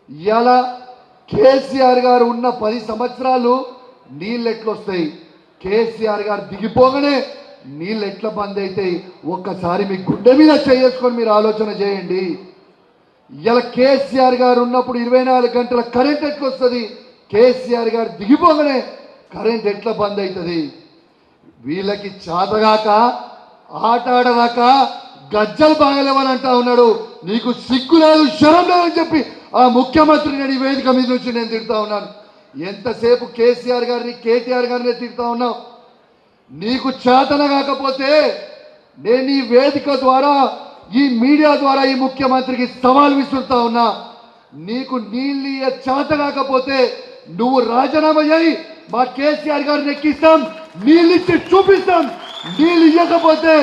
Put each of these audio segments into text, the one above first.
ఇలా కేసీఆర్ గారు ఉన్న 10 సంవత్సరాలు నీళ్ళు ఎట్లొస్తాయి, కేసీఆర్ గారు దిగిపోగానే నీళ్ళు ఎట్లా బంద్ అవుతాయి, ఒక్కసారి మీ గుండె మీద చేసుకొని మీరు ఆలోచన చేయండి. ఇలా కేసీఆర్ గారు ఉన్నప్పుడు 24 గంటల కరెంట్ ఎట్లా వస్తుంది, కేసీఆర్ గారు దిగిపోగానే కరెంట్ ఎట్లా బంద్ అవుతుంది. వీళ్ళకి చేతగాక ఆట ఆడదాక గజ్జలు బాగలేవని అంటా ఉన్నాడు. నీకు సిగ్గు లేదు, శరం లేదని చెప్పి ఆ ముఖ్యమంత్రి నేను ఈ వేదిక మీద నుంచి నేను తిడతా ఉన్నాను. ఎంతసేపు కేసీఆర్ గారిని కేటీఆర్ గారిని తిడతా ఉన్నావు. నీకు చేతన కాకపోతే నేను ఈ వేదిక ద్వారా ఈ మీడియా ద్వారా ఈ ముఖ్యమంత్రికి సవాల్ విసురుతా ఉన్నా. నీకు నీళ్ళు చేత కాకపోతే నువ్వు రాజీనామా చేయి, మా కేసీఆర్ గారిని ఎక్కిస్తాం, నీళ్ళు ఇచ్చి చూపిస్తాం. నీళ్ళు ఇవ్వకపోతే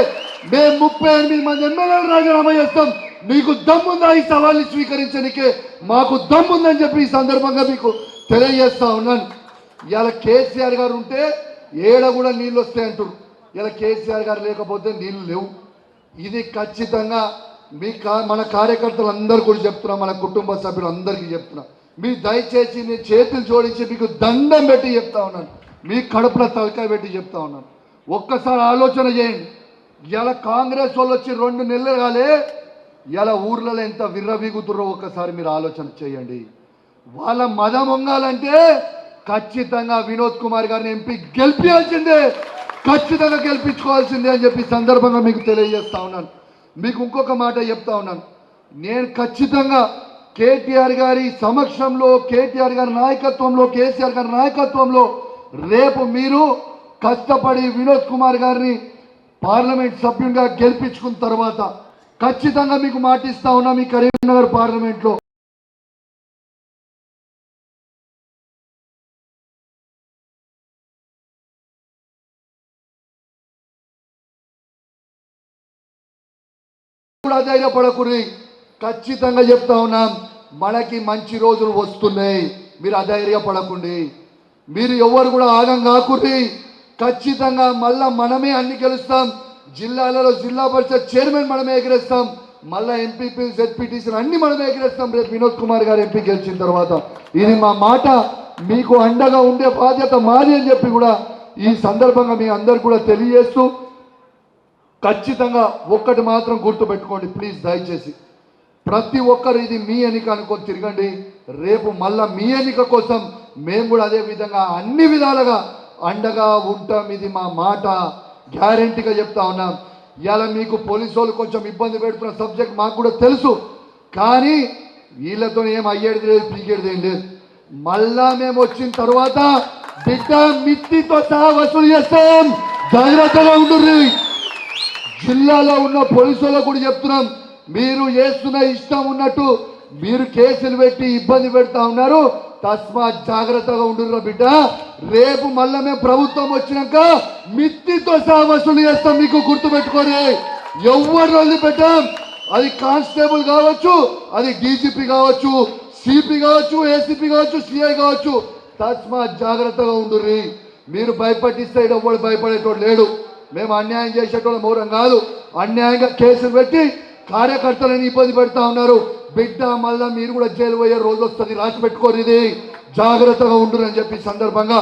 మేము 38 మంది ఎమ్మెల్యేలు రాజీనామా చేస్తాం. నీకు దమ్ముందా ఈ సవాల్ని స్వీకరించడానికే? మాకు దమ్ముందని చెప్పి ఈ సందర్భంగా మీకు తెలియజేస్తా ఉన్నాను. ఇలా కేసీఆర్ గారు ఉంటే ఏడ కూడా నీళ్ళు వస్తాయంటారు. ఇలా కేసీఆర్ గారు లేకపోతే నీళ్ళు లేవు. ఇది ఖచ్చితంగా మీ మన కార్యకర్తలందరూ కూడా చెప్తున్నా, మన కుటుంబ సభ్యులు అందరికీ చెప్తున్నా. మీ దయచేసి మీ చేతులు జోడించి మీకు దండం పెట్టి చెప్తా ఉన్నాను, మీ కడుపులో తలకాయ పెట్టి చెప్తా ఉన్నాను. ఒక్కసారి ఆలోచన చేయండి. ఇలా కాంగ్రెస్ వాళ్ళు వచ్చి 2 నెలలు కాలే, ఇలా ఊర్లలో ఎంత విర్రవీగుతుర్రో ఒక్కసారి మీరు ఆలోచన చేయండి. వాళ్ళ మదం వంగాలంటే ఖచ్చితంగా వినోద్ కుమార్ గారిని ఎంపీ గెలిపించాల్సిందే, ఖచ్చితంగా గెలిపించుకోవాల్సిందే అని చెప్పి సందర్భంగా మీకు తెలియజేస్తా ఉన్నాను. మీకు ఇంకొక మాట చెప్తా ఉన్నాను. నేను ఖచ్చితంగా కేటీఆర్ గారి సమక్షంలో, కేటీఆర్ గారి నాయకత్వంలో, కేసీఆర్ గారి నాయకత్వంలో రేపు మీరు కష్టపడి వినోద్ కుమార్ గారిని పార్లమెంట్ సభ్యునిగా గెలిపించుకున్న తర్వాత ఖచ్చితంగా మీకు మాటిస్తా ఉన్నా, మీ కరీంనగర్ పార్లమెంట్లో కూడా ధైర్యపడకూడదు. ఖచ్చితంగా చెప్తా ఉన్నాం, మనకి మంచి రోజులు వస్తున్నాయి. మీరు అధైర్యపడకండి, మీరు ఎవరు కూడా ఆగం కాకూడదు. ఖచ్చితంగా మళ్ళా మనమే అన్ని గెలుస్తాం. జిల్లాలలో జిల్లా పరిషత్ చైర్మన్ మనమే ఎగిరేస్తాం, మళ్ళా ఎంపీపీ జెడ్పీటీసీ అన్ని మనమే ఎగిరేస్తాం రేపు వినోద్ కుమార్ గారు ఎంపీ గెలిచిన తర్వాత. ఇది మా మాట, మీకు అండగా ఉండే బాధ్యత మాది అని చెప్పి కూడా ఈ సందర్భంగా మీ అందరు కూడా తెలియజేస్తూ, ఖచ్చితంగా ఒక్కటి మాత్రం గుర్తుపెట్టుకోండి ప్లీజ్, దయచేసి ప్రతి ఒక్కరు ఇది మీ ఎన్నిక అనుకొని తిరగండి. రేపు మళ్ళా మీ ఎన్నిక కోసం మేము కూడా అదే విధంగా అన్ని విధాలుగా అండగా ఉంటాం. ఇది మా మాట, గ్యారెంటీగా చెప్తా ఉన్నాం. ఇలా మీకు పోలీసు వాళ్ళు కొంచెం ఇబ్బంది పెడుతున్న సబ్జెక్ట్ మాకు కూడా తెలుసు, కానీ వీళ్ళతో ఏం అయ్యేది లేదు, పీకేది ఏం లేదు. మళ్ళా మేము వచ్చిన తర్వాత బిడ్డ మిత్తితో సహా వసూలు చేస్తాం, జాగ్రత్తగా ఉండుర్రి. జిల్లాలో ఉన్న పోలీసు వాళ్ళకు కూడా చెప్తున్నాం, మీరు చేస్తున్న ఇష్టం ఉన్నట్టు మీరు కేసులు పెట్టి ఇబ్బంది పెడతా ఉన్నారు, తస్మాత్ జాగ్రత్తగా ఉండుర్రా బిడ్డ. రేపు మళ్ళీ మేము ప్రభుత్వం వచ్చినాక మిత్తితో సహా వసూలు చేస్తాం, మీకు గుర్తుపెట్టుకోండి. ఎవరు వదిలిపెట్టాం, అది కానిస్టేబుల్ కావచ్చు, అది డీజీపీ కావచ్చు, సిపి కావచ్చు, ఏసీపీ కావచ్చు, సిఐ కావచ్చు, తస్మాత్ జాగ్రత్తగా ఉండుర్రి. మీరు భయపట్టిస్తే ఎవరు భయపడేటోడు లేడు. మేము అన్యాయం చేసేటోళ్ళ మౌరం కాదు. అన్యాయంగా కేసులు పెట్టి కార్యకర్తలను ఇబ్బంది పెడతా ఉన్నారు. బిడ్డ మళ్ళా మీరు కూడా జైలు పోయే రోజు వస్తుంది, రాసి పెట్టుకోరు. ఇది జాగ్రత్తగా ఉండురని చెప్పి సందర్భంగా